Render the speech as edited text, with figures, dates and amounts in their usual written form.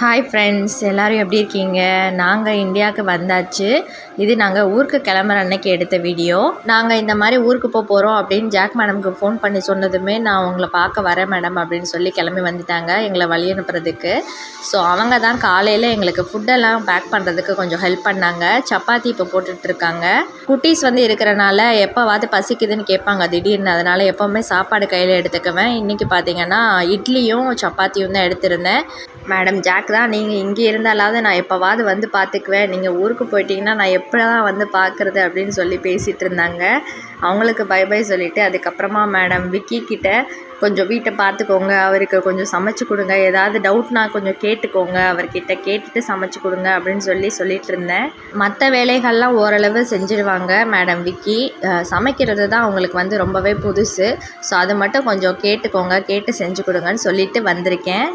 Hi friends, எல்லோரும் எப்படி இருக்கீங்க? நாங்கள் இந்தியாவுக்கு வந்தாச்சு. இது நாங்கள் ஊருக்கு கிளம்புற அன்னைக்கு எடுத்த வீடியோ. நாங்கள் இந்த மாதிரி ஊருக்கு போகிறோம் அப்படின்னு ஜாக் மேடம்க்கு ஃபோன் பண்ணி சொன்னதுமே, நான் உங்களை பார்க்க வரேன் மேடம் அப்படின்னு சொல்லி கிளம்பி வந்துட்டாங்க எங்களை வழி அனுப்புறதுக்கு. ஸோ அவங்க தான் காலையில் எங்களுக்கு ஃபுட்டெல்லாம் பேக் பண்ணுறதுக்கு கொஞ்சம் ஹெல்ப் பண்ணாங்க. சப்பாத்தி இப்போ போட்டுட்ருக்காங்க. குட்டீஸ் இருக்கிறனால எப்போவாது பசிக்குதுன்னு கேட்பாங்க திடீர்னு. அதனால் எப்போவுமே சாப்பாடு கையில் எடுத்துக்குவேன். இன்றைக்கி பார்த்திங்கன்னா இட்லியும் சப்பாத்தியும் தான் எடுத்திருந்தேன். மேடம் ஜாக் தான், நீங்கள் இங்கே இருந்தாலாவது நான் எப்போவாது பார்த்துக்குவேன், நீங்கள் ஊருக்கு போயிட்டீங்கன்னா நான் எப்படி தான் பார்க்குறது அப்படின்னு சொல்லி பேசிகிட்டு இருந்தாங்க. அவங்களுக்கு பை பை சொல்லிவிட்டு அதுக்கப்புறமா மேடம் விக்கி கிட்ட கொஞ்சம் வீட்டை பார்த்துக்கோங்க, அவருக்கு கொஞ்சம் சமைச்சு கொடுங்க, ஏதாவது டவுட்னா கொஞ்சம் கேட்டுக்கோங்க, அவர்கிட்ட கேட்டுட்டு சமைச்சு கொடுங்க அப்படின்னு சொல்லிட்டு இருந்தேன். மற்ற வேலைகள்லாம் ஓரளவு செஞ்சுடுவாங்க மேடம் விக்கி. சமைக்கிறது தான் அவங்களுக்கு ரொம்பவே புதுசு. ஸோ அது மட்டும் கொஞ்சம் கேட்டுக்கோங்க, கேட்டு செஞ்சு கொடுங்கன்னு சொல்லிட்டு வந்திருக்கேன்.